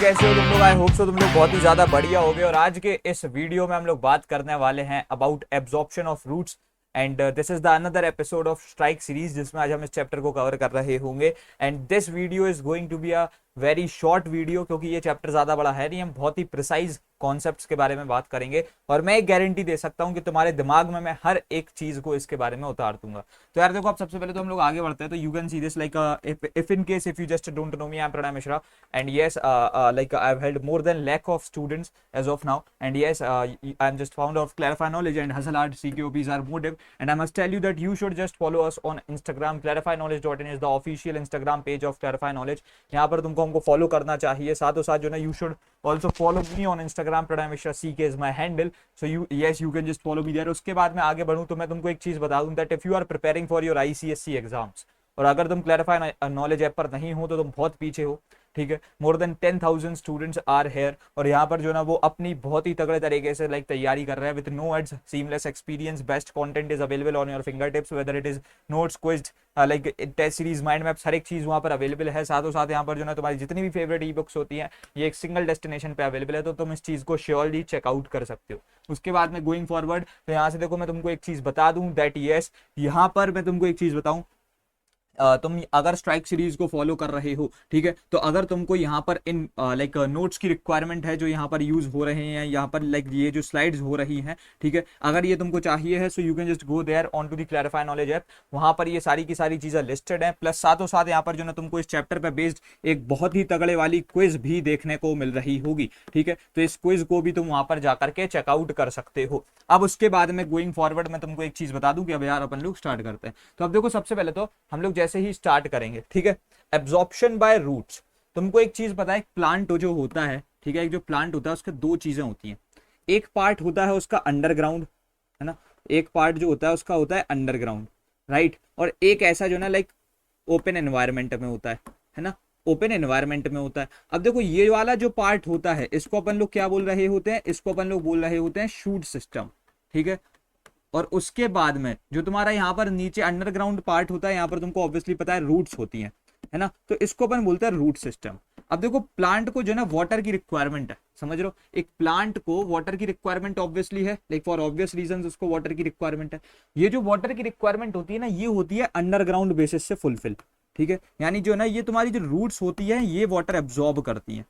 कैसे हो तुम लोग? आई होप सो तुम लोग बहुत ही ज्यादा बढ़िया हो गए। और आज के इस वीडियो में हम लोग बात करने वाले हैं about absorption of roots and this is the another episode of strike series जिसमें आज हम इस चैप्टर को कवर कर रहे होंगे। And this video is going to be a very short video क्योंकि ये चैप्टर ज्यादा बड़ा है नहीं। हम बहुत ही प्रिसाइज कॉन्सेप्ट्स के बारे में बात करेंगे और मैं एक गारंटी दे सकता हूं कि तुम्हारे दिमाग में मैं हर एक चीज को इसके बारे में उतार दूंगा। तो यार देखो, अब सबसे पहले तो हम लोग आगे बढ़ते हैं। तो you can see this like if in case if you just don't know me, I am Pranay Mishra and yes like I've held more than lakh of students as of now, and yes I'm just founder of Clarify Knowledge and Hustle Hard CKOP is our motive, and I must tell you that you should just follow us on Instagram. clarifyknowledge.in is the official Instagram page of Clarify Knowledge. यहाँ पर तुमको हमको follow करना चाहिए। साथों साथ जो ना you should also follow me on Instagram. Pranay Mishra CK is my handle, so you can just follow me there. उसके बाद मैं आगे बढ़ूँ तो मैं तुमको एक चीज बता दूं that if you are preparing for your ICSE exams और अगर तुम क्लैरिफाई नॉलेज ऐप पर नहीं हो तो तुम बहुत पीछे हो। ठीक है, more than 10,000 students are here और यहाँ पर जो ना वो अपनी बहुत ही तगड़े तरीके से लाइक तैयारी कर रहे हैं with no ads, seamless experience, best content is available on your finger tips, whether it is notes, quiz, like test series, mind maps, हर एक चीज वहाँ पर अवेलेबल है। साथों साथ यहाँ पर जो ना तुम्हारी जितनी भी फेवरेट ई बुक्स होती हैं ये एक सिंगल डेस्टिनेशन पे अवेलेबल है, तो तुम इस चीज को श्योरली चेकआउट कर सकते हो। उसके बाद में गोइंग फॉरवर्ड तो यहाँ से देखो मैं तुमको एक चीज बता दूं दैट यस, यहाँ पर मैं तुमको एक चीज बताऊं, तुम अगर स्ट्राइक सीरीज को फॉलो कर रहे हो, ठीक है, तो अगर तुमको यहाँ पर इन लाइक नोट्स की रिक्वायरमेंट है जो यहाँ पर यूज हो रहे हैं, यहाँ पर लाइक ये जो स्लाइड्स हो रही हैं, ठीक है, अगर ये तुमको चाहिए है so you can just go there on to the Clarify Knowledge app. वहां पर ये सारी की सारी चीजें लिस्टेड हैं, प्लस साथों साथ यहाँ पर जो ना तुमको इस चैप्टर पर बेस्ड एक बहुत ही तगड़े वाली क्विज भी देखने को मिल रही होगी। ठीक है, तो इस क्विज को भी तुम वहां पर जाकर के चेकआउट कर सकते हो। अब उसके बाद में गोइंग फॉरवर्ड मैं तुमको एक चीज बता दूं कि अब यार अपन लोग स्टार्ट करते हैं। तो अब देखो, सबसे पहले तो हम लोग जैसे ही स्टार्ट करेंगे, ठीक है, एब्जॉर्प्शन बाय रूट्स। तुमको एक चीज पता है, प्लांट जो होता है, ठीक है, एक जो प्लांट होता है उसके दो चीजें होती हैं। एक पार्ट होता है उसका अंडरग्राउंड, है ना, एक पार्ट जो होता है उसका होता है अंडरग्राउंड, राइट, और एक ऐसा जो ना लाइक ओपन एनवायरनमेंट में होता है ना, ओपन एनवायरनमेंट में होता है। अब देखो ये वाला जो पार्ट होता है इसको अपन लोग क्या बोल रहे होते हैं, इसको अपन लोग बोल रहे होते हैं शूट सिस्टम। ठीक है, और उसके बाद में जो तुम्हारा यहाँ पर नीचे अंडरग्राउंड पार्ट होता है, यहाँ पर तुमको ऑब्वियसली पता है रूट्स होती हैं, है ना, तो इसको अपन बोलते हैं रूट सिस्टम। अब देखो प्लांट को जो ना वाटर की रिक्वायरमेंट है, समझ रहे हो, एक प्लांट को वाटर की रिक्वायरमेंट ऑब्वियसली है, लाइक फॉर ऑब्वियस रीजंस उसको वाटर की रिक्वायरमेंट है। ये जो वाटर की रिक्वायरमेंट होती है ना, ये होती है अंडरग्राउंड बेसिस से फुलफिल। ठीक है, यानी जो ना ये तुम्हारी जो रूट्स होती है ये वाटर एब्जॉर्ब करती हैं,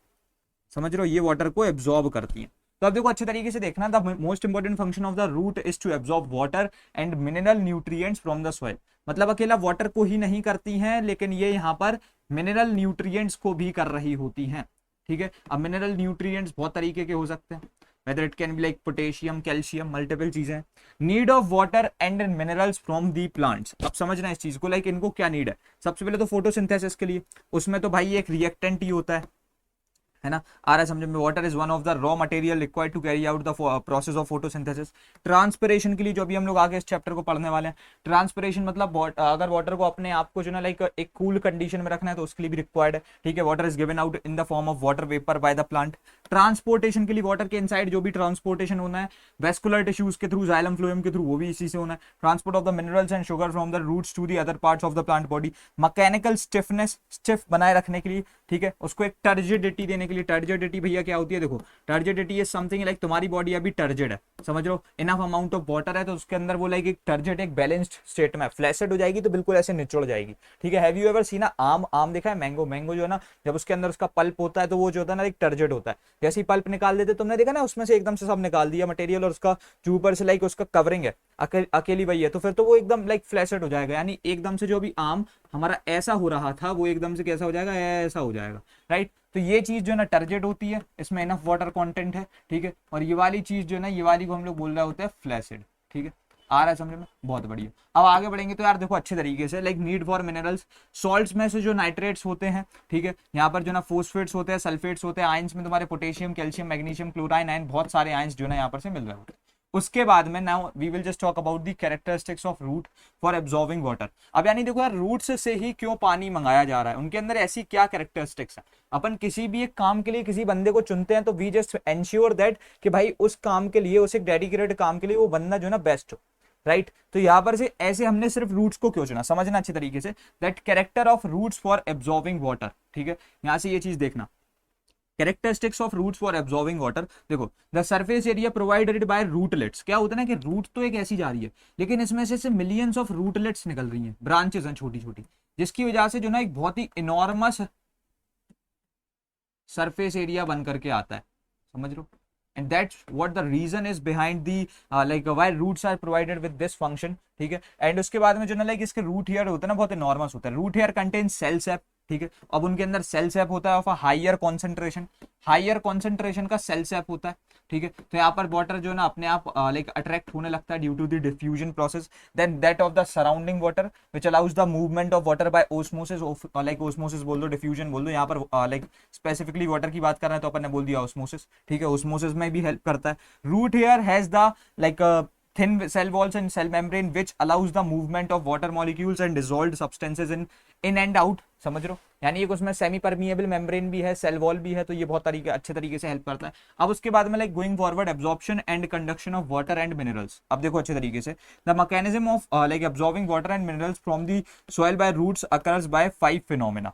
समझ रहे हो, ये वाटर को एब्जॉर्ब करती हैं। तो अब देखो अच्छे तरीके से देखना, the most important function of the root is to absorb water and mineral nutrients from the soil. मतलब अकेला वाटर को ही नहीं करती हैं, लेकिन ये यहाँ पर मिनरल न्यूट्रिएंट्स को भी कर रही होती हैं। ठीक है, अब मिनरल न्यूट्रिएंट्स बहुत तरीके के हो सकते हैं, whether it can be like potassium, calcium, multiple चीजें। Need of water and minerals from the plants. अब समझना इस चीज को, लाइक इनको क्या नीड है। सबसे पहले तो फोटोसिंथेसिस के लिए, उसमें तो भाई एक रिएक्टेंट ही होता है ना, आ रहा है समझ में। Water is one of the raw material required to carry out the process of photosynthesis. Transpiration के लिए जो अभी हम लोग आगे इस चैप्टर को पढ़ने वाले हैं, ट्रांसपिरेशन मतलब अगर वाटर को अपने आप को जो ना लाइक एक कूल कंडीशन में रखना है तो उसके लिए भी रिक्वायर्ड है। ठीक है, water is given out in the form of water vapour by the plant. Transportation के लिए वाटर के इनसाइड जो भी ट्रांसपोर्टेशन होना है वेस्कुलर टिश्यूज के थ्रू, जाइलम फ्लोएम के थ्रू, वो भी इसी से होना है। Transport of the minerals and sugar from the roots to the other parts of the plant body. Mechanical stiffness, stiff बनाए रखने के लिए, ठीक है, उसको एक टर्जिडिटी देने के लिए। टर्जिडिटी भैया क्या होती है, देखो टर्जिडिटी इज समथिंग लाइक तुम्हारी बॉडी अभी टर्जिड है, समझ लो, इनफ अमाउंट ऑफ वाटर है तो उसके अंदर वो लाइक एक टर्जिड एक बैलेंस्ड स्टेट में, फ्लैसिड हो जाएगी तो बिल्कुल ऐसे निचोड़ जाएगी। ठीक है, हैव यू एवर सीन आम, आम देखा है, मैंगो, मैंगो जो है ना जब उसके अंदर उसका पल्प होता है तो वो जो होता है ना एक टर्जिड होता है। जैसे ही पल्प निकाल देते तुमने देखा ना, उसमें से एकदम से सब निकाल दिया मटेरियल और उसका जो ऊपर से लाइक उसका कवरिंग है अकेली वही है, तो फिर तो वो एकदम लाइक फ्लैसिड हो जाएगा। यानी एकदम से जो भी आम हमारा ऐसा हो रहा था वो एकदम से कैसा हो जाएगा, ऐसा हो जाएगा, राइट। तो ये चीज जो है ना टर्जिड होती है, इसमें इनफ वाटर कंटेंट है। ठीक है, और ये वाली चीज जो है ना, ये वाली को हम लोग बोल रहे होते हैं फ्लैसिड। ठीक है, आ रहा है समझ में, बहुत बढ़िया। अब आगे बढ़ेंगे तो यार देखो अच्छे तरीके से, like need for minerals, salts में से जो नाइट्रेट्स होते हैं, ठीक है, यहाँ पर जो ना फोस्फेट्स होते हैं, सल्फेट्स होते हैं, आयंस में तुम्हारे potassium, calcium, magnesium, chlorine, ion, बहुत सारे आयंस जो ना यहाँ पर से मिल रहे होते हैं। उसके बाद में now we will just talk about the characteristics of root for absorbing water. अब यानी देखो यार, रूट्स से ही क्यों पानी मंगाया जा रहा है, उनके अंदर ऐसी क्या कैरेक्टरिस्टिक्स है। अपन किसी भी एक काम के लिए किसी बंदे को चुनते हैं तो वी जस्ट एंश्योर दैट कि भाई उस काम के लिए, उस एक डेडिकेटेड काम के लिए वो बंदा जो ना बेस्ट हो, राइट। तो यहाँ पर से ऐसे हमने सिर्फ रूट्स को क्यों चुना, समझना अच्छे तरीके से, that character of roots for absorbing water. ठीक है, यहाँ से ये चीज देखना, characteristics of roots for absorbing water, देखो the surface area provided by rootlets, क्या होता है ना कि रूट तो एक ऐसी जा रही है लेकिन इसमें से मिलियंस ऑफ रूटलेट्स निकल रही हैं, ब्रांचेस हैं छोटी छोटी, जिसकी वजह से जो ना एक बहुत ही इनॉर्मस सरफेस एरिया बन करके आता है, समझ लो। And that's what the reason is behind the like why roots are provided with this function, ठीक है। एंड उसके बाद में जो ना लाइक इसके रूट हेयर होता है ना बहुत इनॉर्मस होता है, रूट हेयर कंटेन सेल सेप, ठीक है। अब उनके अंदर सेल सेप होता है ऑफ अ हायर कॉन्सेंट्रेशन का सेल सेप होता है, ठीक है। तो यहाँ पर वाटर जो है ना अपने आप लाइक अट्रैक्ट होने लगता है due to the diffusion process, then that of the surrounding water which allows the movement of water by osmosis, like osmosis बोल दो, डिफ्यूजन बोल दो, यहाँ पर लाइक स्पेसिफिकली वाटर की बात कर रहे हैं तो अपन ने बोल दिया ओस्मोसिस, ठीक है। ओस्मोसिस में भी हेल्प करता है। Root hair has the like thin cell walls and cell membrane which allows the movement of water molecules and dissolved substances in and out, समझ रहे हो, यानी एक उसमें सेमी परमिएबल मेम्ब्रेन भी है, सेल वॉल भी है, तो ये बहुत अच्छे तरीके से हेल्प करता है। अब उसके बाद में like going forward absorption and conduction of water and minerals, अब देखो अच्छे तरीके से the mechanism of like absorbing water and minerals from the soil by roots occurs by 5 phenomena.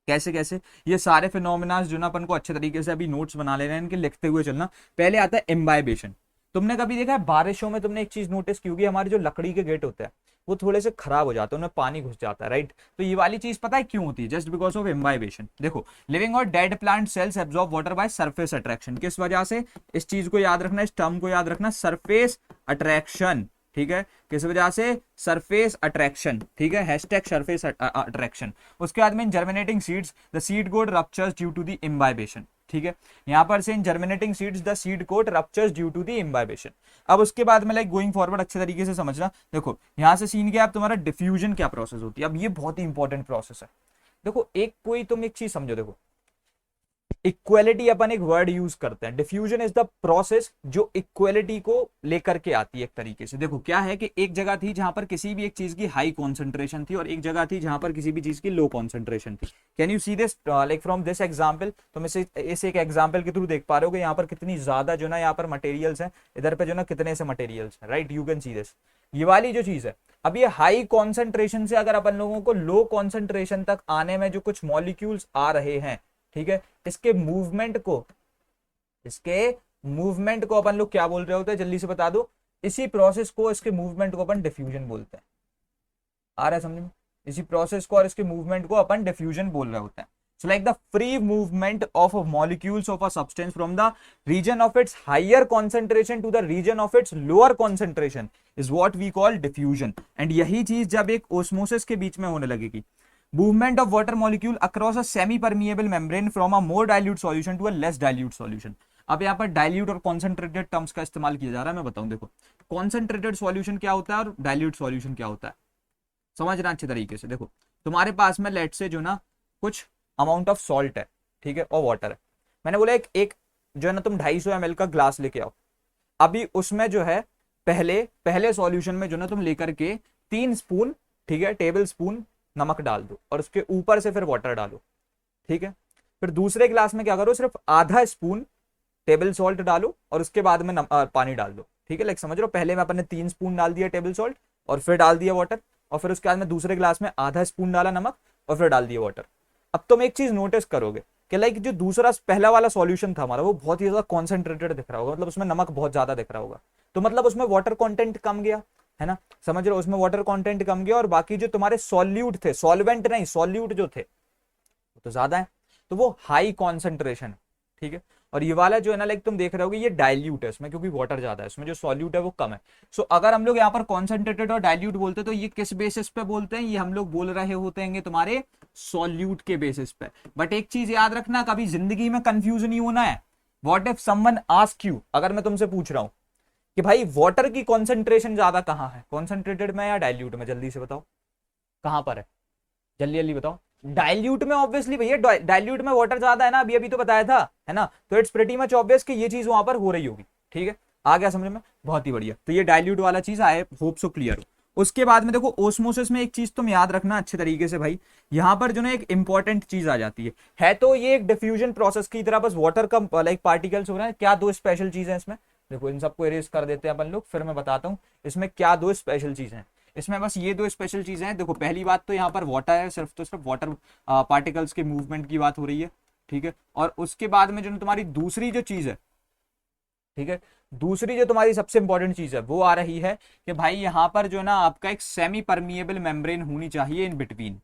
कैसे कैसे ये सारे फिनोमेना जो ना अपन को अच्छे तरीके से अभी नोट्स बना ले रहे हैं, इनके लिखते हुए चलना। पहले आता है इम्बाइबेशन। तुमने कभी देखा है बारिशों में, तुमने एक चीज नोटिस की होगी, हमारे जो लकड़ी के गेट होते हैं वो थोड़े से खराब हो जाते हैं, उनमें पानी घुस जाता है, राइट। तो ये वाली चीज पता है क्यों होती है? Just because of imbibition. देखो लिविंग और dead plant cells absorb water by surface attraction, किस वजह से? इस चीज को याद रखना, इस टर्म को याद रखना, सरफेस अट्रैक्शन, ठीक है। किस वजह से? सरफेस अट्रैक्शन, ठीक है, हैशटैग सरफेस अट्रैक्शन। उसके बाद में germinating seeds the seed coat ruptures due to the imbibition, ठीक है। यहां पर से in germinating seeds the seed coat ruptures due to the imbibition. अब उसके बाद में लाइक गोइंग फॉरवर्ड अच्छे तरीके से समझना। देखो यहां से सीन क्या, अब तुम्हारा डिफ्यूजन क्या प्रोसेस होती है। अब ये बहुत ही इंपॉर्टेंट प्रोसेस है। देखो एक कोई तुम एक चीज समझो, देखो इक्वलिटी अपन एक वर्ड यूज करते हैं, डिफ्यूजन इज द प्रोसेस जो इक्वलिटी को लेकर के आती है एक तरीके से। देखो क्या है कि एक जगह थी जहां पर किसी भी एक चीज की हाई कॉन्सेंट्रेशन थी और एक जगह थी जहां पर किसी भी चीज की लो कॉन्सेंट्रेशन थी। Can you see this like from this example? तुम इस एक एग्जाम्पल के थ्रू देख पा रहे हो कि यहाँ पर कितनी ज्यादा जो ना यहाँ पर मटेरियल्स हैं, इधर पे जो ना कितने से मटेरियल्स हैं, right. You can see this, ये वाली जो चीज है। अब ये हाई कॉन्सेंट्रेशन से अगर अपन लोगों को लो कॉन्सेंट्रेशन तक आने में जो कुछ मॉलिक्यूल्स आ रहे हैं, ठीक है, इसके मूवमेंट को अपन लोग क्या बोल रहे होते हैं, जल्दी से बता दो। इसी प्रोसेस को, इसके मूवमेंट को अपन डिफ्यूजन बोलते हैं। आ रहा है समझ में? इसी प्रोसेस को और इसके मूवमेंट को अपन डिफ्यूजन बोल रहे होते हैं। So like the free movement of molecules of a substance from the region of its higher concentration to the region of its lower concentration is what we call diffusion. And यही चीज जब एक osmosis के बीच में होने लगेगी, movement of water molecule across a semi permeable membrane from a more dilute solution to a less dilute solution. अब यहाँ पर डाइल्यूट और कॉन्सेंट्रेटेड टर्म्स का इस्तेमाल किया जा रहा है, मैं बताऊं। देखो कॉन्सेंट्रेटेड सॉल्यूशन क्या होता है और डाइल्यूट सॉल्यूशन क्या होता है, समझना अच्छे तरीके से। देखो तुम्हारे पास में लेट से जो ना कुछ अमाउंट ऑफ सॉल्ट है, ठीक है, और वाटर है। मैंने बोला एक जो है ना तुम 250 ml का ग्लास लेके आओ। अभी उसमें जो है पहले सॉल्यूशन में जो ना तुम लेकर के 3 स्पून, ठीक है, टेबल स्पून नमक डाल दो और उसके ऊपर से फिर वाटर डालो, ठीक है। फिर दूसरे ग्लास में क्या करो, सिर्फ आधा स्पून टेबल सॉल्ट डालो और उसके बाद में पानी डाल दो, ठीक है। लाइक समझ रहे हो, पहले में अपन ने 3 स्पून डाल दिया टेबल सॉल्ट और फिर डाल दिया वाटर, और फिर उसके बाद में दूसरे ग्लास में आधा स्पून डाला नमक और फिर डाल दिया वाटर। अब तुम एक चीज नोटिस करोगे कि लाइक जो पहला वाला सॉल्यूशन था हमारा, वो बहुत ही ज्यादा कॉन्सेंट्रेटेड दिख रहा होगा, मतलब उसमें नमक बहुत ज्यादा दिख रहा होगा, तो मतलब उसमें वाटर कंटेंट कम गया, है ना, समझ रहे हो, उसमें वाटर कंटेंट कम गया। और बाकी जो तुम्हारे सॉल्यूट थे, सॉल्वेंट नहीं, सॉल्यूट जो थे वो तो ज्यादा है, तो वो हाई कॉन्सेंट्रेशन, ठीक है। और ये वाला जो है ना लाइक तुम देख रहे होगे, ये डाइल्यूट है इसमें, क्योंकि वाटर ज्यादा है इसमें, जो सॉल्यूट है वो कम है। सो अगर हम लोग यहाँ पर कॉन्सेंट्रेटेड और डाइल्यूट बोलते हैं तो ये किस बेसिस पे बोलते हैं? ये हम लोग बोल रहे होते हैं तुम्हारे सॉल्यूट के बेसिस पे। बट एक चीज याद रखना, कभी जिंदगी में कंफ्यूज नहीं होना है। What if someone ask you, अगर मैं तुमसे पूछ रहा हूं कि भाई वाटर की कॉन्सेंट्रेशन ज्यादा कहाँ है, कॉन्सेंट्रेटेड में या डाइल्यूट में, जल्दी से बताओ कहां पर है, जल्दी जल्दी बताओ। डाइल्यूट में ऑब्वियसली भैया, डाइल्यूट में वाटर ज्यादा है ना, अभी अभी तो बताया था, है ना। तो इट्स प्रीटी मच ऑब्वियस कि ये चीज वहां पर हो रही होगी, ठीक है। आ गया समझ में? बहुत ही बढ़िया। तो ये डाइल्यूट वाला चीज आई होप सो क्लियर हो। उसके बाद में देखो ओस्मोसिस में एक चीज तुम याद रखना अच्छे तरीके से भाई, यहां पर जो ना एक इंपॉर्टेंट चीज आ जाती है तो ये एक डिफ्यूजन प्रोसेस की तरह, बस वाटर का लाइक पार्टिकल्स हो रहे हैं। क्या 2 स्पेशल चीज है इसमें? देखो इन सबको इरेज कर देते हैं अपन लोग, फिर मैं बताता हूँ इसमें क्या 2 स्पेशल चीज है। इसमें बस ये 2 स्पेशल चीजें हैं। देखो पहली बात तो यहाँ पर वाटर है, सिर्फ तो सिर्फ वाटर पार्टिकल्स के मूवमेंट की बात हो रही है, ठीक है। और उसके बाद में जो तुम्हारी दूसरी जो चीज है, ठीक है, दूसरी जो तुम्हारी सबसे इंपॉर्टेंट चीज है वो आ रही है कि भाई यहां पर जो है ना आपका एक सेमी परमिएबल मेम्ब्रेन होनी चाहिए इन बिटवीन,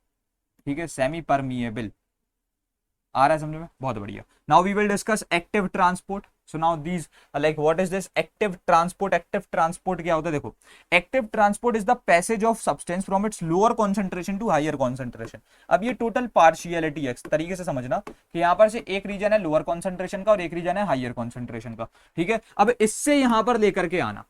ठीक है, सेमी परमिएबल। आ रहा है समझ में? बहुत बढ़िया। Now we will discuss active transport. So now these like what is this active transport? Active transport क्या होता है? देखो, active transport is the passage of substance from its lower concentration to higher concentration. अब ये total partiality है, इस तरीके से समझना कि यहां पर से एक रीजन है लोअर कॉन्सेंट्रेशन का और एक रीजन है हायर कॉन्सेंट्रेशन का, ठीक है। अब इससे यहां पर लेकर के आना,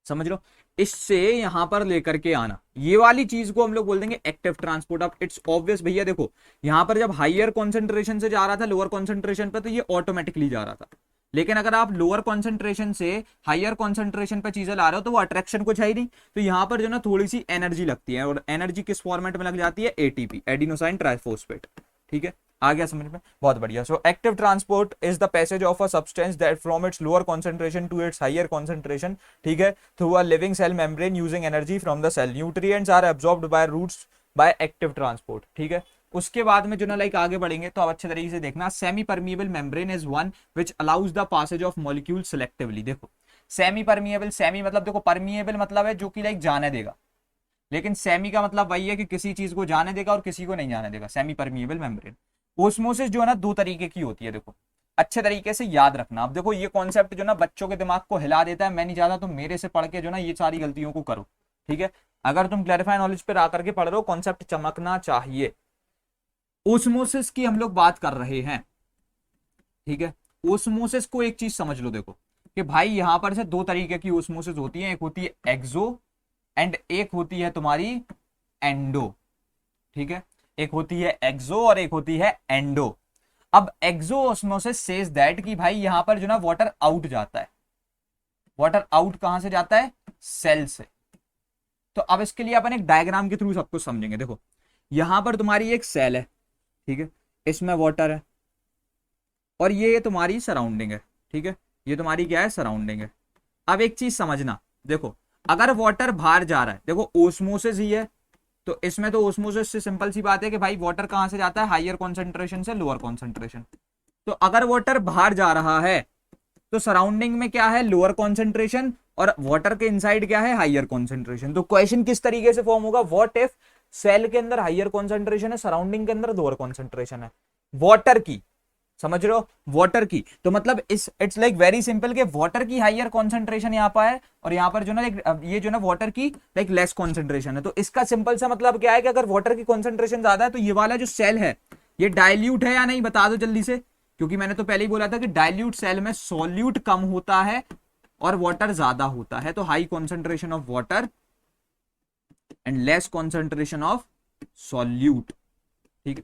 समझ लो, इससे यहां पर लेकर के आना, ये वाली चीज को हम लोग बोल देंगे एक्टिव ट्रांसपोर्ट। अब इट्स ऑब्वियस भैया, देखो यहां पर जब हायर कॉन्सेंट्रेशन से जा रहा था लोअर कॉन्सेंट्रेशन पे तो ये ऑटोमेटिकली जा रहा था, लेकिन अगर आप लोअर कॉन्सेंट्रेशन से हायर कॉन्सेंट्रेशन पे चीजें ला रहे हो तो वो अट्रैक्शन कुछ है ही नहीं, तो यहां पर जो ना थोड़ी सी एनर्जी लगती है, और एनर्जी किस फॉर्मेट में लग जाती है? एटीपी, एडिनोसाइन ट्राइफॉस्फेट, ठीक है। आ गया समझ में? बहुत बढ़िया। So active transport is the passage of a substance that from its lower concentration to its higher concentration, ठीक है, through a living cell membrane using energy from the cell. Nutrients are absorbed by roots by active transport, ठीक है। उसके बाद में जो ना like आगे बढ़ेंगे तो अब अच्छे तरीके से देखना, semi permeable membrane is one which allows the passage of molecule selectively. देखो, सेमी परमिएबल, सेमी मतलब देखो परमिएबल मतलब है जो कि लाइक जाने देगा, लेकिन सेमी का मतलब वही है कि किसी चीज को जाने देगा और किसी को नहीं जाने देगा, सेमी परमिएबल मेम्ब्रेन। ओस्मोसिस जो है ना दो तरीके की होती है, देखो अच्छे तरीके से याद रखना। अब देखो ये कॉन्सेप्ट जो ना बच्चों के दिमाग को हिला देता है, मैं नहीं चाहता तुम मेरे से पढ़ के जो ना ये सारी गलतियों को करो, ठीक है। अगर तुम क्लैरिफाई नॉलेज पे आकर के पढ़ रहे हो, कॉन्सेप्ट चमकना चाहिए। ओस्मोसिस की हम लोग बात कर रहे हैं, ठीक है। ओस्मोसिस को एक चीज समझ लो, देखो कि भाई यहां पर से दो तरीके की ओस्मोसिस होती है, एक होती है एक्सो एंड एक होती है तुम्हारी एंडो, ठीक है। एक होती है एक्सो और एक होती है एंडो। अब एक्सो ऑस्मोसिस सेज दैट कि भाई यहां पर जो ना वाटर आउट जाता है। वाटर आउट कहां से जाता है? सेल से। तो अब इसके लिए अपन एक डायग्राम के थ्रू सब कुछ समझेंगे। देखो यहां पर तुम्हारी एक सेल है, ठीक है, इसमें वाटर है और ये तुम्हारी सराउंडिंग है, ठीक है, ये तुम्हारी क्या है? सराउंडिंग है। अब एक चीज समझना, देखो अगर वाटर बाहर जा रहा है, देखो ओस्मोसिस ही है, तो इसमें तो ओस्मोसिस से सिंपल सी बात है कि भाई वाटर कहां से जाता है? हायर कॉन्सेंट्रेशन से लोअर कॉन्सेंट्रेशन। तो अगर वाटर बाहर जा रहा है तो सराउंडिंग में क्या है? लोअर कॉन्सेंट्रेशन, और वाटर के इनसाइड क्या है? Higher concentration. तो क्वेश्चन किस तरीके से फॉर्म होगा? व्हाट इफ सेल के अंदर हायर कॉन्सेंट्रेशन है, सराउंडिंग के अंदर लोअर कॉन्सेंट्रेशन है वाटर की, समझ रहे हो? वाटर की। तो मतलब इट्स लाइक वेरी सिंपल कि वाटर की हायर कॉन्सेंट्रेशन यहाँ पर है और यहाँ पर जो ना लाइक ये जो ना वाटर की लाइक लेस कॉन्सेंट्रेशन है। तो इसका सिंपल सा मतलब क्या है कि अगर वाटर की कॉन्सेंट्रेशन ज्यादा है तो ये वाला जो सेल है ये डाइल्यूट है या नहीं? बता दो जल्दी से, क्योंकि मैंने तो पहले ही बोला था कि डाइल्यूट सेल में सॉल्यूट कम होता है और वाटर ज्यादा होता है। तो high concentration of water and less concentration of solute, ठीक है।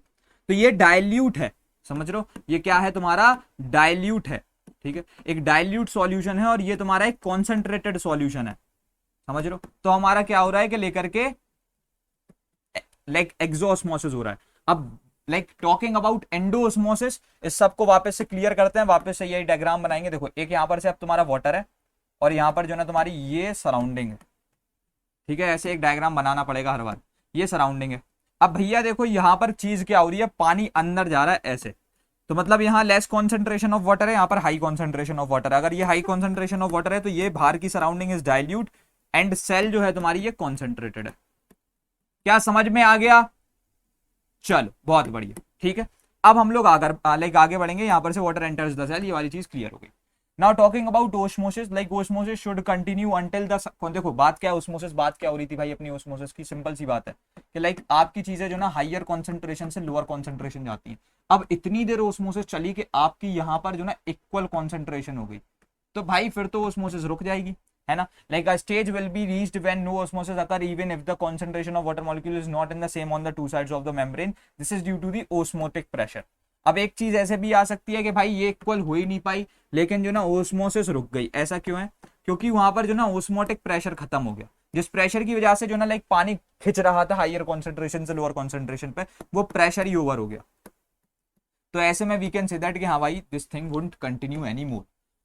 तो ये डाइल्यूट है, समझ लो, ये क्या है? तुम्हारा डाइल्यूट है, ठीक है, एक डाइल्यूट सॉल्यूशन है और ये तुम्हारा एक कॉन्सेंट्रेटेड सॉल्यूशन है, समझ लो। तो हमारा क्या हो रहा है कि लेकर के लाइक एक्सोस्मोसिस हो रहा है। अब लाइक टॉकिंग अबाउट एंडोस्मोसिस, इस सब को वापस से क्लियर करते हैं, वापस से यही डायग्राम बनाएंगे। देखो एक यहां पर से अब तुम्हारा वाटर है और यहां पर जो ना तुम्हारी ये सराउंडिंग है, ठीक है, ऐसे एक डायग्राम बनाना पड़ेगा हर बार। ये सराउंडिंग है। अब भैया देखो यहां पर चीज क्या हो रही है? पानी अंदर जा रहा है ऐसे, तो मतलब यहाँ लेस कॉन्सेंट्रेशन ऑफ वाटर है, यहाँ पर हाई कॉन्सेंट्रेशन ऑफ वाटर है। अगर ये हाई कॉन्सेंट्रेशन ऑफ वाटर है तो ये बाहर की surrounding is dilute and cell जो है तुम्हारी ये कॉन्सेंट्रेटेड है। क्या समझ में आ गया? चलो बहुत बढ़िया, ठीक है। अब हम लोग आगे बढ़ेंगे। यहाँ पर से वाटर एंटर्स द सेल, ये वाली चीज क्लियर हो गई। Now talking about osmosis, like osmosis should continue until the, देखो बात क्या है ओस्मोसिस, बात क्या हो रही थी भाई अपनी ओस्मोसिस की? सिंपल सी बात है कि लाइक आपकी चीजें जो ना हायर कॉन्सेंट्रेशन से लोअर कॉन्सेंट्रेशन जाती है। अब इतनी देर ओस्मोसिस चली कि आपकी यहाँ पर जो ना इक्वल कॉन्सेंट्रेशन हो गई, तो भाई फिर तो ओस्मोसिस रुक जाएगी, है ना। Like a stage will be reached when no osmosis occur even if the concentration of water molecule is not in the same on the two sides of the membrane. This is due to the osmotic pressure. अब एक चीज ऐसे भी आ सकती है कि भाई ये इक्वल हो ही नहीं पाई, लेकिन जो ना ओस्मोसिस रुक गई। ऐसा क्यों है? क्योंकि वहां पर जो ना ओस्मोटिक प्रेशर खत्म हो गया, जिस प्रेशर की वजह से जो ना लाइक पानी खिंच रहा था हायर कॉन्सेंट्रेशन से लोअर कॉन्सेंट्रेशन पे, वो प्रेशर ही ओवर हो गया। तो ऐसे में वी कैन से दैट कि हाँ भाई this thing wouldn't continue any more.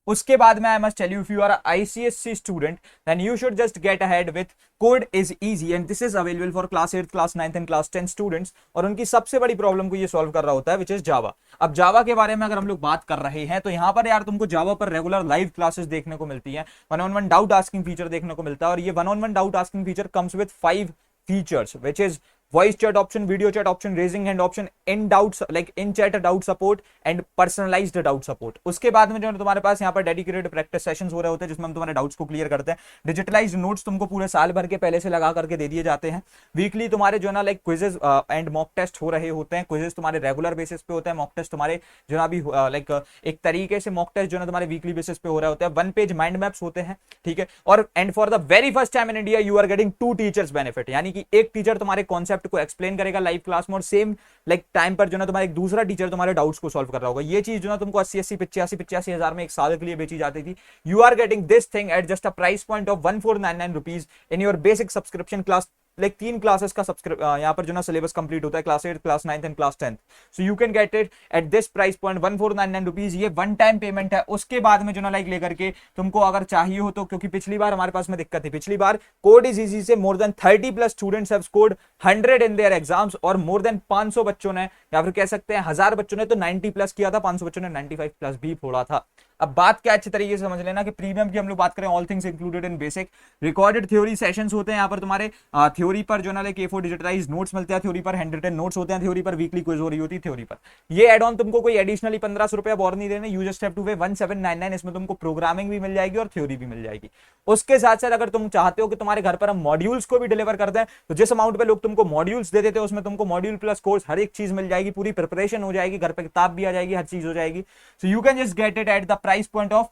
उसके बाद में I must tell you, if you are ICSC student then you should just get ahead with code is easy and this is available for class 8 class 9 and class 10 students. और उनकी सबसे बड़ी problem को ये solve कर रहा होता है विच इज जावा। अब जावा के बारे में अगर हम लोग बात कर रहे हैं तो यहाँ पर यार तुमको जावा पर रेगुलर लाइव क्लासेस देखने को मिलती है, one on one doubt asking feature देखने को मिलता है। और ये one on one doubt asking feature comes with 5 features which is voice chat option, video chat option, raising hand option, in doubts like in chat doubt support and personalized doubt support। उसके बाद में जो तुम्हारे पास यहाँ पर dedicated practice sessions हो रहे होते हैं जिसमें हम तुम्हारे डाउट्स को क्लियर करते हैं। डिजिटलाइज्ड नोट्स तुमको पूरे साल भर के पहले से लगा करके दे दिए जाते हैं। वीकली तुम्हारे जो ना like quizzes and mock test हो रहे होते हैं। क्विजेस तुम्हारे रेगुलर बेसिस पे होते हैं, मॉक टेस्ट तुम्हारे जो ना अभी लाइक एक तरीके से मॉक टेस्ट जो ना तुम्हारे वीकली बेसिस पे हो रहे होते हैं। 1 पेज माइंड मैप्स होते हैं, ठीक है। और and for the very first time in India you are getting 2 teachers benefit, यानी कि एक टीचर तुम्हारे कॉन्सेप्ट को एक्सप्लेन करेगा लाइव क्लास में और सेम लाइक टाइम पर जो ना तुम्हारा एक दूसरा टीचर तुम्हारे डाउट्स को सॉल्व कर रहा होगा। ये चीज जो ना तुमको 80 85 हजार में एक साल के लिए बेची जाती थी। You are getting this thing at just a price point of 1499 rupees in your basic subscription class. Like 3 classes का यहाँ पर जो ना सिलेबस कंप्लीट होता है, class 8 class 9 and class 10। So you can get it at this price point 1499 rupees. ये one time payment है। उसके बाद में जो ना लाइक लेकर के तुमको अगर चाहिए हो तो, क्योंकि पिछली बार हमारे पास में दिक्कत थी, पिछली बार कोड इज इजी से more than 30+ students have scored 100 in their exams और मोर देन 500 बच्चों ने या फिर कह सकते हैं 1000 बच्चों ने तो 90+ किया था, 500 बच्चों ने 95+ भी फोड़ा था। अब बात क्या अच्छी तरीके से समझ लेना कि प्रीमियम की हम लोग बात करें, all things included in basic recorded theory sessions होते हैं यहाँ पर तुम्हारे। थ्योरी पर जो ना लाइक A4 डिजिटलाइज्ड नोट्स मिलते हैं, थ्योरी पर हैंड रिटन नोट्स होते हैं, थ्योरी पर वीकली क्विज हो रही होती है थ्योरी पर। ये एड ऑन तुमको कोई एडिशनली 1500 रुपया और नहीं देने, यू जस्ट हैव टू पे 1799। इसमें तुमको प्रोग्रामिंग भी मिल जाएगी और थ्योरी भी मिल जाएगी। उसके साथ साथ अगर तुम चाहते हो कि तुम्हारे घर पर हम मॉड्यूल्स को भी डिलीवर कर दें तो जिस अमाउंट पे लोग तुमको मॉड्यूल्स दे देते हैं उसमें तुमको मॉड्यूल प्लस कोर्स हर एक चीज मिल जाएगी, पूरी प्रिपरेशन हो जाएगी, घर पे किताब भी आ जाएगी, हर चीज हो जाएगी। So you can just get it at the price point of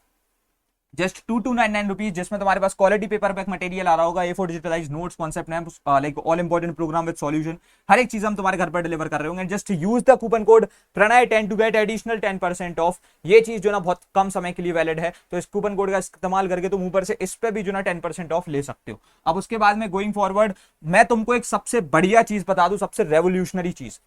just 2299 rupees, जिसमें तुम्हारे पास क्वालिटी पेपर बैक मटेरियल आ रहा होगा, A4 digitalized notes, concept map, like all important program with solution, हर एक चीज हम तुम्हारे घर पर डिलीवर कर रहे होंगे। Just use the coupon code प्रणय10 टू गेट एडिशनल 10% ऑफ। ये चीज जो ना बहुत कम समय के लिए वैलिड है, तो इस कूपन कोड का इस्तेमाल करके तुम ऊपर से इस पे भी जो ना 10% ऑफ ले सकते हो। अब उसके बाद में गोइंग फॉरवर्ड मैं तुमको एक सबसे बढ़िया चीज बता दूं, सबसे रेवोल्यूशनरी चीज।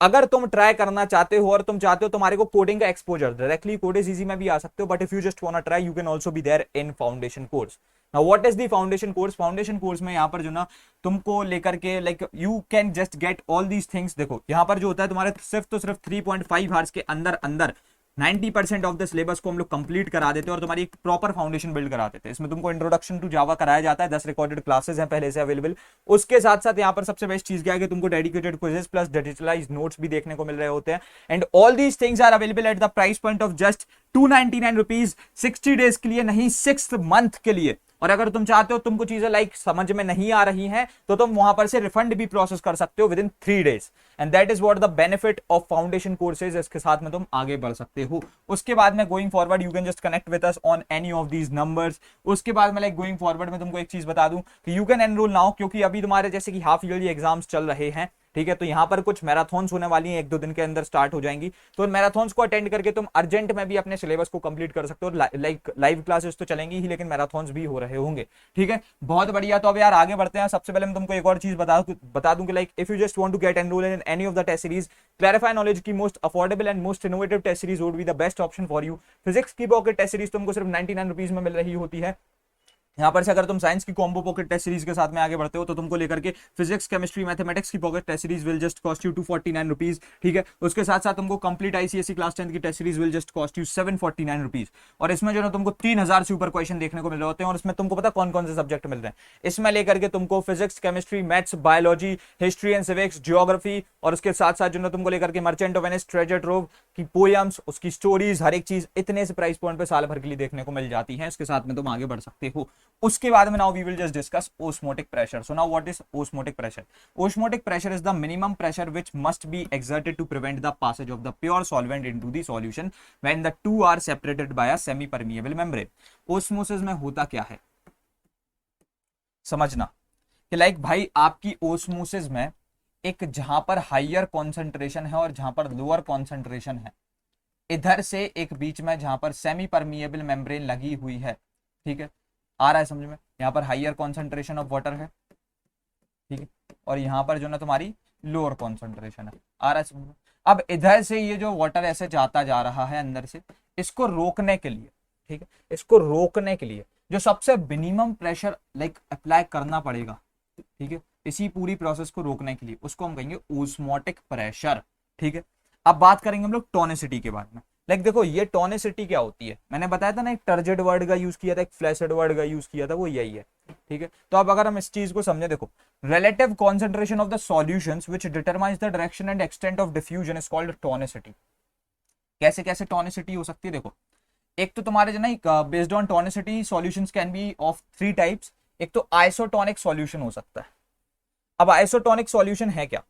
अगर तुम ट्राई करना चाहते हो और तुम चाहते हो तुम्हारे को कोडिंग का exposure, directly code is easy में भी आ सकते हो, but if you just want to try you can also be there in foundation course. Now what is the foundation course? Foundation course में यहाँ पर जो ना तुमको लेकर के like you can just get all these things. देखो यहाँ पर जो होता है तुम्हारे सिर्फ 3.5 आवर्स के अंदर अंदर 90% ऑफ द सिलेबस को हम लोग कंप्लीट करा देते हैं और तुम्हारी एक प्रॉपर फाउंडेशन बिल्ड करा देते हैं। इसमें तुमको इंट्रोडक्शन टू जावा कराया जाता है, 10 रिकॉर्डेड क्लासेस हैं पहले से अवेलेबल। उसके साथ साथ यहाँ पर सबसे बेस्ट चीज क्या है कि तुमको dedicated quizzes plus digitalized notes भी देखने को मिल रहे होते हैं। And all these things are available at the price point of just 299 rupees 60 days के लिए, नहीं 6 मंथ के लिए। और अगर तुम चाहते हो तुमको चीजें लाइक समझ में नहीं आ रही हैं तो तुम वहां पर से रिफंड भी प्रोसेस कर सकते हो with in 3 days. And that is what the benefit of foundation courses. इसके साथ में तुम आगे बढ़ सकते हो। उसके बाद में going forward you can just connect with us on any of these numbers. उसके बाद में लाइक गोइंग फॉरवर्ड में तुमको एक चीज बता दूं कि यू कैन एनरोल नाउ, क्योंकि अभी तुम्हारे जैसे कि हाफ ईयरली एग्जाम्स चल रहे हैं, ठीक है। तो यहाँ पर कुछ मैराथन्स होने वाली हैं, 1-2 दिन के अंदर स्टार्ट हो जाएंगी। तो मैराथन्स को अटेंड करके तुम अर्जेंट में भी अपने सिलेबस को कंप्लीट कर सकते हो। लाइक लाइव क्लासेस तो चलेंगी ही, लेकिन मैराथन्स भी हो रहे होंगे, ठीक है। बहुत बढ़िया। तो अब यार आगे बढ़ते हैं। सबसे पहले मैं तुमको एक और चीज बता दूं कि like if you just want to get enroll in any of the test series, clarify knowledge की most affordable and most innovative test series would be the best option for you. Physics की pocket test series तुमको सिर्फ 99 rupees में मिल रही होती है। यहाँ पर से अगर तुम साइंस की कॉम्बो पॉकेट टेस्ट सीरीज के साथ में आगे बढ़ते हो तो तुमको लेकर के फिजिक्स केमिस्ट्री मैथमेटिक्स की pocket test series will just cost you 249 rupees, ठीक है। उसके साथ साथ तुमको कंप्लीट आईसीएसई क्लास 10 की test series will just cost you 749 rupees. और इसमें जो ना तुमको 3000 से ऊपर क्वेश्चन देखने को मिल रहे होते हैं। और इसमें तुमको पता कौन कौन से सब्जेक्ट मिल रहे हैं इसमें लेकर के तुमको? Physics, chemistry, maths, biology, history and civics, geography, और उसके साथ साथ जो ना तुमको लेकर के merchant of Venice, treasure trove की पोएम्स, उसकी स्टोरीज, हर एक चीज इतने से प्राइस पॉइंट पे साल भर के लिए देखने को मिल जाती है। इसके साथ में तुम आगे बढ़ सकते हो। उसके बाद में now we will just discuss osmotic pressure. So now what is osmotic pressure? Osmotic pressure is the minimum pressure which must be exerted to prevent the passage of the pure solvent into the solution when the two are separated by a semi-permeable membrane. Osmosis में होता क्या है समझना कि like भाई आपकी osmosis में एक जहां पर हाइयर कॉन्सेंट्रेशन है और जहां पर लोअर कॉन्सेंट्रेशन है, इधर से एक बीच में जहां पर सेमी परमिएबल मेम्ब्रेन लगी हुई है, ठीक है। आ रहा है समझ में? यहाँ पर हाइयर कॉन्सेंट्रेशन ऑफ वाटर है, ठीक है, और यहाँ पर जो ना तुम्हारी लोअर कॉन्सेंट्रेशन है। आ रहा है समझ में? अब इधर से ये जो वाटर ऐसे जाता जा रहा है अंदर से, इसको रोकने के लिए ठीक है, इसको रोकने के लिए जो सबसे मिनिमम प्रेशर लाइक अप्लाई करना पड़ेगा, ठीक है, इसी पूरी प्रोसेस को रोकने के लिए उसको हम कहेंगे ओस्मोटिक प्रेशर। ठीक है, अब बात करेंगे हम लोग टोनिसिटी के बारे में। लाइक देखो ये टोनिसिटी क्या होती है, मैंने बताया था ना, एक टर्जिड वर्ड का यूज किया था, एक फ्लैसिड वर्ड का यूज किया था, वो यही है। ठीक है, तो अब अगर हम इस चीज को समझे, देखो relative concentration of the solutions which determines the direction and extent of diffusion is called tonicity. कैसे कैसे टोनिसिटी हो सकती है, देखो एक तो तुम्हारे जो ना based on tonicity solutions can be of 3 types. एक तो आइसोटोनिक सॉल्यूशन हो सकता है। अब आइसोटोनिक सॉल्यूशन है क्या?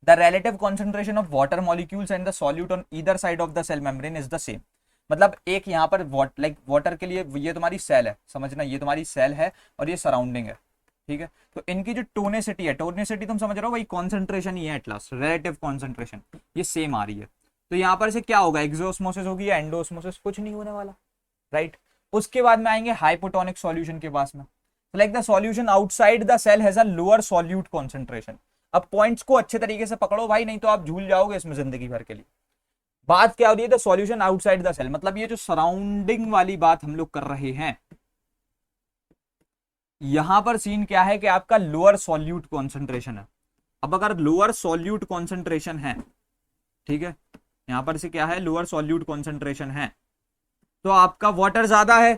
The relative concentration of water molecules and the solute on either side of the cell membrane is the same. मतलब एक यहाँ पर लाइक वाटर के लिए ये तुम्हारी सेल है, समझना, ये तुम्हारी सेल है और ये सराउंडिंग है। ठीक है, तो इनकी जो टोनिसिटी है, टोनिसिटी तुम समझ रहे हो, वही कॉन्सेंट्रेशन ही है एट लास्ट, रिलेटिव कॉन्सेंट्रेशन ये सेम आ रही है। तो यहाँ पर से क्या होगा, एक्सोस्मोसिस होगी या एंडोस्मोसिस, कुछ नहीं होने वाला, राइट। उसके बाद में आएंगे हाइपोटोनिक सॉल्यूशन के पास में। Like the solution outside the cell has a lower solute concentration. अब पॉइंट्स को अच्छे तरीके से पकड़ो भाई, नहीं तो आप झूल जाओगे इसमें जिंदगी भर के लिए। बात क्या हो रही है, the solution outside the cell, मतलब ये जो सराउंडिंग वाली बात हम लोग कर रहे हैं, यहां पर सीन क्या है कि आपका लोअर सॉल्यूट कॉन्सेंट्रेशन है। अब अगर लोअर सॉल्यूट कॉन्सेंट्रेशन है, ठीक है, यहां पर से क्या है, लोअर सॉल्यूट कॉन्सेंट्रेशन है, तो आपका वाटर ज्यादा है,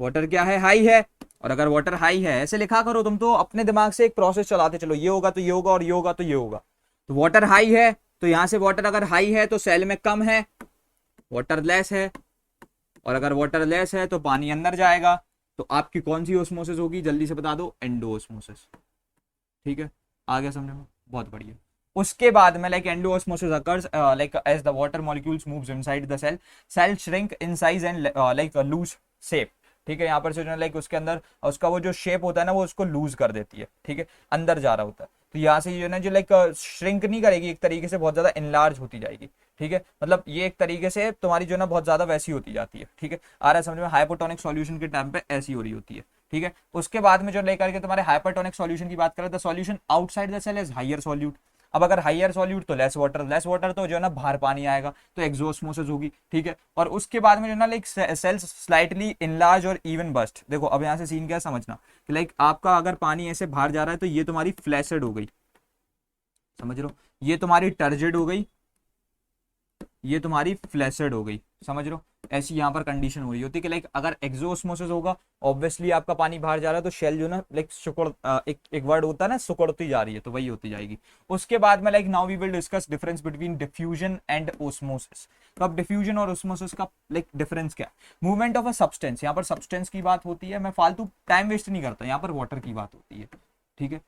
वाटर क्या है, हाई है। और अगर वाटर हाई है, ऐसे लिखा करो तुम तो अपने दिमाग से एक प्रोसेस चलाते चलो, ये होगा तो ये होगा और ये होगा तो ये होगा। तो वाटर हाई है, तो यहां से वाटर अगर हाई है तो सेल में कम है, वाटर लेस है, और अगर वाटर लेस है तो पानी अंदर जाएगा। तो आपकी कौन सी ओस्मोसिस होगी, जल्दी से बता दो, एंडोस्मोसिस। ठीक है, आ गया समझ में, बहुत बढ़िया। उसके बाद में like endosmosis occurs like as the water molecules moves inside the cell, cell shrink in size and like lose shape. ठीक है, यहाँ पर से जो लाइक उसके अंदर उसका वो जो शेप होता है ना, वो उसको लूज कर देती है। ठीक है, अंदर जा रहा होता है, तो यहाँ से जो ना जो लाइक श्रिंक नहीं करेगी, एक तरीके से बहुत ज्यादा इनलार्ज होती जाएगी। ठीक है, मतलब ये एक तरीके से तुम्हारी जो ना बहुत ज्यादा वैसी होती जाती है। ठीक है, आ रहा है समझ में, हाइपोटोनिक सॉल्यूशन के टाइम पे ऐसी हो रही होती है। ठीक है, उसके बाद में जो लेकर के तुम्हारे हाइपरटोनिक सॉल्यूशन की बात करें, the solution outside the cell is higher solute. अब अगर हायर सॉल्यूट तो लेस वाटर तो जो है ना बाहर पानी आएगा, तो एक्सोस्मोसिस होगी। ठीक है, और उसके बाद में जो ना लाइक सेल्स स्लाइटली इनलार्ज और इवन बस्ट। देखो अब यहाँ से सीन क्या समझना कि लाइक आपका अगर पानी ऐसे बाहर जा रहा है, तो ये तुम्हारी फ्लैसिड हो गई, समझ लो, ये तुम्हारी टर्जिड हो गई, ये तुम्हारी फ्लैसिड हो गई, समझ लो। ऐसी यहाँ पर कंडीशन हो रही होती है कि लाइक अगर एक्सोस्मोसिस होगा, ऑब्वियसली आपका पानी बाहर जा रहा है, तो शेल जो ना लाइक सुकड़ एक वर्ड होता है ना, सुकड़ती जा रही है, तो वही होती जाएगी। उसके बाद में like now we will discuss difference between diffusion and osmosis. तो अब डिफ्यूजन और ओस्मोसिस का लाइक डिफरेंस क्या है? मूवमेंट ऑफ अ सब्सटेंस, यहाँ पर सब्सटेंस की बात होती है, मैं फालतू टाइम वेस्ट नहीं करता, यहाँ पर वाटर की बात होती है। ठीक है,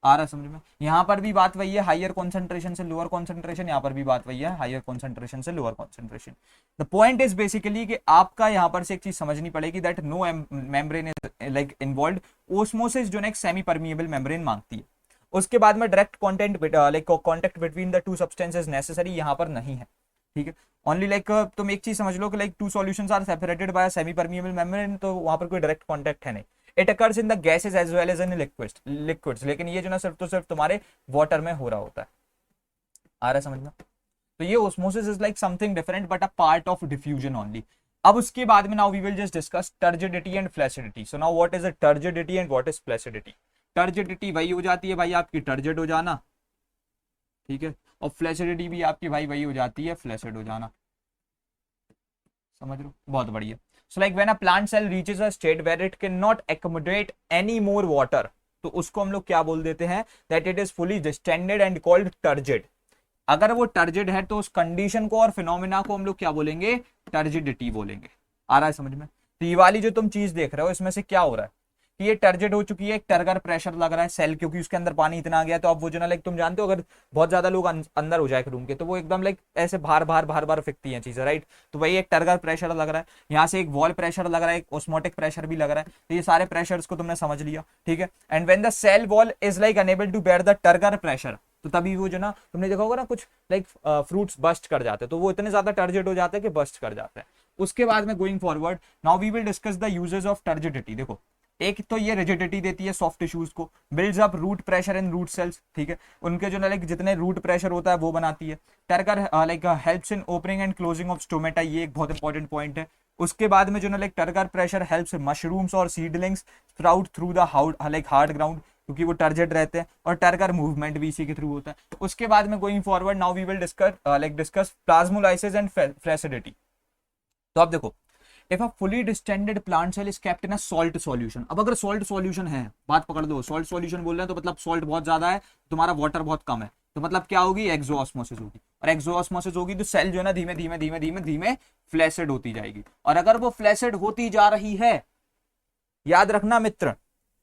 आ रहा समझ में, यहाँ पर भी बात वही है, हायर कॉन्सेंट्रेशन से लोअर कॉन्सेंट्रेशन, यहाँ पर भी बात वही है, हायर कॉन्सेंट्रेशन से lower concentration. The point is basically कि आपका यहाँ पर से एक चीज समझनी पड़ेगी, that no membrane is like involved. Osmosis जो एक सेमी परमिएबल मेम्ब्रेन मांगती है। उसके बाद में direct like contact between the two substances necessary यहाँ पर नहीं है। ठीक है, ओनली लाइक तुम एक चीज समझ लो कि like two solutions are separated by semi permeable membrane, तो वहां पर कोई डायरेक्ट कॉन्टेक्ट है नहीं। It occurs in the gases as well as in liquids, लेकिन ये जो ना सिर्फ तो सिर्फ तुम्हारे वाटर में हो रहा होता है। आ रहा है समझ में? तो ये osmosis is like something different but a part of diffusion only. अब उसके बाद में now we will just discuss turgidity and flaccidity. So now what is a turgidity and what is flaccidity? Turgidity वही हो जाती है भाई आपकी टर्जिड हो जाना, ठीक है, और फ्लैसिडिटी भी आपकी भाई वही हो जाती है, फ्लैसिड हो जाना। समझ लो, बहुत बढ़िया। So like when a plant cell reaches a state where it cannot accommodate any more water, तो उसको हम लोग क्या बोल देते हैं, that it is fully distended and called turgid। अगर वो टर्जिड है तो उस कंडीशन को और फिनोमिना को हम लोग क्या बोलेंगे, टर्जिडिटी बोलेंगे। आ रहा है समझ में? तो ये वाली जो तुम चीज देख रहे हो, इसमें से क्या हो रहा है कि ये टर्जिड हो चुकी है, एक टर्गर प्रेशर लग रहा है सेल, क्योंकि उसके अंदर पानी इतना आ गया। तो अब वो जो ना लाइक तुम जानते हो, अगर बहुत ज्यादा लोग अंदर हो जाए रूम के, तो वो एकदम लाइक ऐसे बाहर बाहर बाहर बाहर फेंकती हैं चीजें, राइट। तो वही एक टर्गर प्रेशर लग रहा है, यहाँ से एक वॉल प्रेशर लग रहा है, एक ऑस्मोटिक प्रेशर भी लग रहा है। तो ये सारे प्रेशर्स को तुमने समझ लिया, ठीक है। And when the cell wall is like unable to bear the turgor pressure, तो तभी वो जो ना तुमने देखा होगा ना, कुछ लाइक फ्रूट्स बस्ट कर जाते हैं, तो वो इतने ज्यादा टर्जिड हो जाते हैं कि बस्ट कर जाते हैं। उसके बाद में going forward now we will discuss the uses of turgidity. देखो एक तो ये रिजिडिटी देती है सॉफ्ट टिश्यूज को, builds up root pressure in root cells, ठीक है, उनके जो ना लाइक जितने रूट प्रेशर होता है वो बनाती है। Turgor like helps in opening and closing of stomata, ये एक बहुत इंपॉर्टेंट पॉइंट है, उसके बाद में जो ना like turgor pressure helps mushrooms और seedlings sprout through the like hard ground, क्योंकि वो टर्जेड रहते हैं, और टर्गर मूवमेंट भी इसी के थ्रू होता है। उसके बाद में going forward now we will discuss plasmolysis and flaccidity. तो आप देखो, if a fully distended plant cell is kept in a salt solution, अब अगर सॉल्ट सॉल्यूशन है, बात पकड़ दो, सॉल्ट सॉल्यूशन बोल रहे हैं तो मतलब सॉल्ट बहुत ज्यादा है, तुम्हारा वाटर बहुत कम है, तो मतलब क्या होगी, एक्सोऑस्मोसिस होगी, और एक्सोऑस्मोसिस होगी तो सेल जो है ना धीमे धीमे धीमे धीमे धीमे फ्लैसिड होती जाएगी। और अगर वो फ्लैसिड होती जा रही है, याद रखना मित्र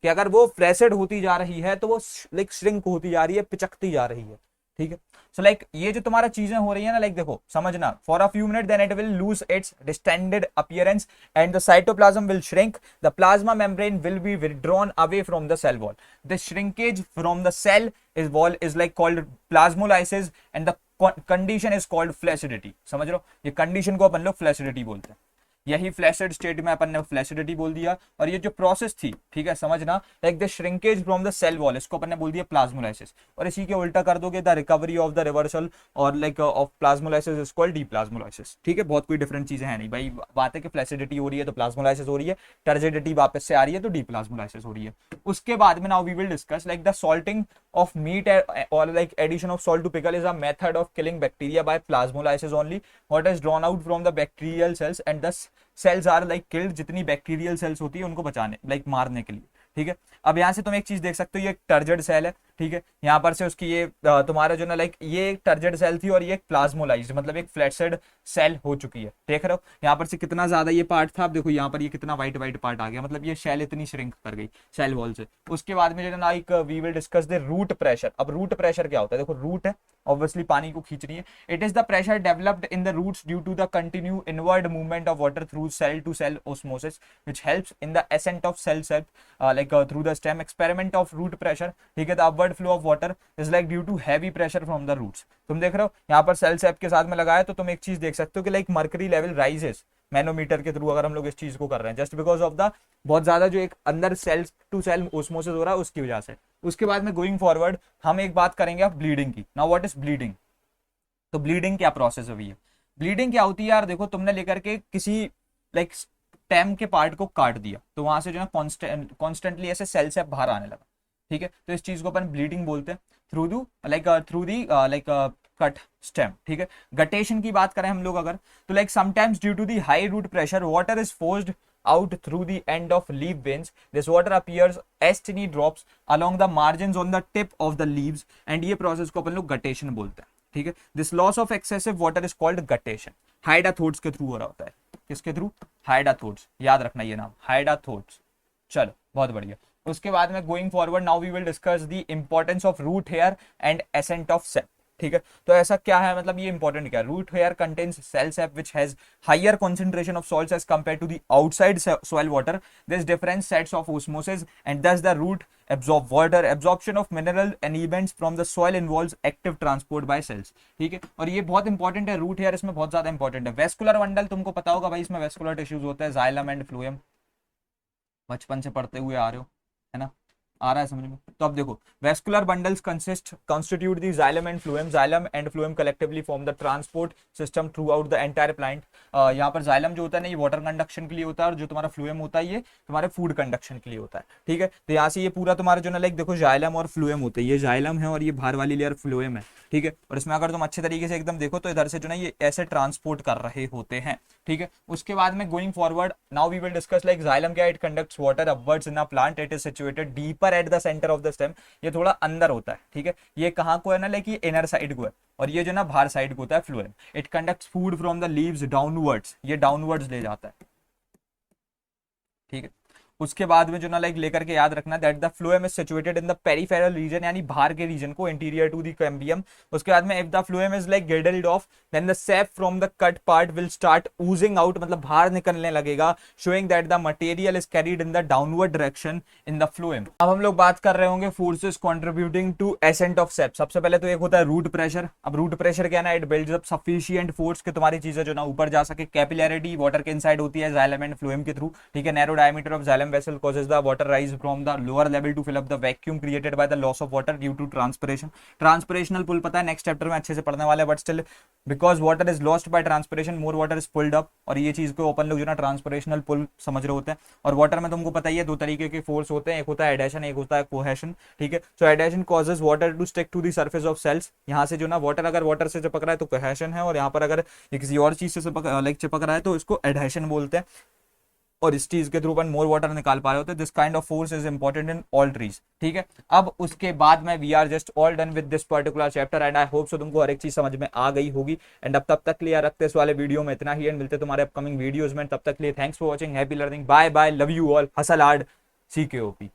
कि अगर वो फ्लैसिड होती जा रही है तो वो लाइक श्रिंक होती जा रही है, पिचकती जा रही है, ठीक है। सो लाइक ये जो तुम्हारा चीजें हो रही है ना, लाइक देखो समझना, for a few minute then it will lose its distended appearance and the cytoplasm will shrink, the plasma membrane will be withdrawn away from the cell wall, the shrinkage from the cell is wall is like called plasmolysis and the condition is called flaccidity. समझ लो, ये condition को अपन लोग flaccidity बोलते हैं। यही flaccid state में अपन ने फ्लैसिडिटी बोल दिया, और ये जो प्रोसेस थी, ठीक है, समझना, like the shrinkage from the cell wall, इसको अपन ने बोल दिया प्लाज्मोलाइसिस, और इसी के उल्टा कर दोगे the recovery of the reversal और like of plasmolysis is called deplasmolysis. ठीक है, बहुत कोई डिफरेंट चीजें हैं नहीं भाई, बात है कि फ्लैसिडिटी हो रही है तो प्लाज्मोलाइसिस हो रही है, टर्जिडिटी वापस से आ रही है तो डीप्लाज्मोलाइसिस हो रही है। उसके बाद में now we will discuss like the salting of meat और like addition of salt to pickle is a method of killing bacteria by plasmolysis only, what is drawn out from the bacterial cells and the cells are like killed, जितनी bacterial cells होती है उनको बचाने like मारने के लिए। ठीक है, अब यहाँ से तुम एक चीज देख सकते हो, ये एक टर्जेड सेल है, ठीक है, यहाँ पर से उसकी ये तुम्हारा जो ना लाइक ये एक टर्जेड सेल थी और ये एक प्लाज्मोलाइज्ड मतलब एक फ्लैटेड सेल हो चुकी है। देख रहे हो यहाँ पर से कितना ज्यादा ये पार्ट था, अब देखो यहाँ पर ये कितना व्हाइट व्हाइट पार्ट आ गया, मतलब ये सेल इतनी श्रिंक कर गई सेल वॉल से। उसके बाद में जो ना like we will discuss the root pressure. अब रूट प्रेशर क्या होता है, देखो रूट है ऑब्वियसली पानी को खींच रही है, it is the pressure developed in the roots due to the continue inward movement of water through cell to cell osmosis which helps in the ascent of cell like through the stem experiment of root pressure. ठीक है, the upward flow of water is like due to heavy pressure from the roots. तुम देख रहे हो यहाँ पर cell सेप के साथ में लगाया, तो तुम एक चीज देख सकते हो कि like mercury level rises manometer के थ्रू, अगर हम लोग इस चीज को कर रहे हैं जस्ट बिकॉज ऑफ द बहुत ज्यादा जो एक अंदर सेल टू सेल ऑस्मोसिस हो रहा है उसकी वजह से। उसके बाद में गोइंग फॉरवर्ड हम एक बात करेंगे आप ब्लीडिंग की। नाउ व्हाट इज ब्लीडिंग, तो ब्लीडिंग क्या प्रोसेस हुई है, ब्लीडिंग क्या होती है यार, देखो तुमने लेकर के किसी लाइक स्टेम के पार्ट को काट दिया, तो वहां से जो है कॉन्स्टेंटली ऐसे सेल से बाहर आने लगा। ठीक है, तो इस चीज को अपन ब्लीडिंग बोलते हैं through the like cut stem. ठीक है, गटेशन की बात करें हम लोग अगर, तो like sometimes due to the high root pressure water is forced out through the end of leaf veins. This water appears as tiny drops along the margins on the tip of the leaves and ये process को अपन लोग guttation बोलते हैं। ठीक है, this loss of excessive water is called guttation. Hydathodes के through हो रहा होता है, किसके थ्रू, हाइडाथोड्स, याद रखना ये नाम हाइडाथोड्स। चलो बहुत बढ़िया। उसके बाद में going forward now we will discuss the importance of root hair and ascent of sap. ठीक है, तो ऐसा क्या है, मतलब ये इंपॉर्टेंट क्या है, root hair contains cell sap which has higher concentration of salts as compared to the outside soil water. This difference sets off osmosis and thus the root absorb water. Absorption of mineral elements from the soil involves active transport by cells. ठीक है, और ये बहुत important है, root hair इसमें बहुत ज्यादा important है। वेस्कुलर बंडल तुमको पता होगा भाई, इसमें वेस्कुलर टिश्यूज होता है, जाइलम एंड फ्लोएम, बचपन से पढ़ते हुए आ रहे हो, है ना, आ रहा है समझ में। तो अब देखो, vascular bundles constitute the xylem and phloem. Xylem and phloem collectively form the transport system throughout the entire plant. यहाँ पर xylem जो होता है ना, ये वाटर कंडक्शन के लिए होता है, और जो तुम्हारा फ्लोएम होता है ये तुम्हारे फूड कंडक्शन के लिए होता है। ठीक है, तो यहाँ से ये पूरा तुम्हारा जो ना लाइक देखो जाइलम और फ्लोएम होते हैं, ये जाइलम है और ये बाहर वाली लेयर फ्लोएम है। ठीक है, और इसमें अगर तुम अच्छे तरीके से एकदम देखो तो इधर से जो ना ये ऐसे ट्रांसपोर्ट कर रहे होते हैं। ठीक है, उसके बाद में going forward now we will discuss like xylem क्या, it conducts water upwards in a plant, it is situated deeper at the centre of the stem. ये थोड़ा अंदर होता है। ठीक है, ये कहाँ को है ना, लाइक ये इनर साइड को है, और ये जो ना बाहर साइड को होता है phloem. It conducts food from the leaves downwards, ये डाउनवर्ड्स ले जाता है। ठीक है, उसके बाद में जो ना लाइक लेकर के याद रखना that the phloem is situated in the peripheral region, यानी बाहर के रीजन को, इंटीरियर टू द कैम्बियम। उसके बाद में if the phloem is like girdled off then the sap from the cut part will start oozing out, मतलब बाहर निकलने लगेगा, showing that the material is carried in the downward direction in the phloem. अब हम लोग बात कर रहे होंगे forces contributing to ascent of sap. सबसे पहले तो एक होता है रूट प्रेशर। अब रूट प्रेशर क्या ना, it builds up sufficient force कि तुम्हारी चीजें जो ना ऊपर जा सके। कैपिलैरिटी वाटर के इनसाइड होती है जाइलम एंड फ्लोएम के थ्रू। ठीक है, narrow diameter of xylem dam vessel causes the water rise from the lower level to fill up the vacuum created by the loss of water due to transpiration. Transpirational pull पता है next chapter में अच्छे से पढ़ने वाले हैं, but still because water is lost by transpiration more water is pulled up, और ये चीज को ओपन लोग जो ना ट्रांसपिरेशनल पुल समझ रहे होते हैं। और वाटर में तुमको पता ही है दो तरीके के फोर्स होते हैं, एक होता है एडेशन, एक होता है कोहेशन, ठीक है। So adhesion causes water to stick to the surface of cells, यहाँ से जो ना वाटर अगर वाटर से चिपक रहा है तो कोहेशन है, और यहाँ पर अगर ये किसी और चीज से चिपक रहा है तो इसको एडेशन बोलते हैं, और इस चीज के थ्रू अपन मोर वाटर निकाल पा रहे होते हैं। This kind of force is important in all trees, ठीक है। अब उसके बाद में we are just all done with this particular chapter and I hope so तुमको हर एक चीज समझ में आ गई होगी। एंड अब तब तक के लिए रखते इस वाले वीडियो में इतना ही, एंड मिलते तुम्हारे अपकमिंग वीडियोज में। तब तक के लिए thanks for watching, happy learning, bye bye, love you all, hustle hard, CKOP।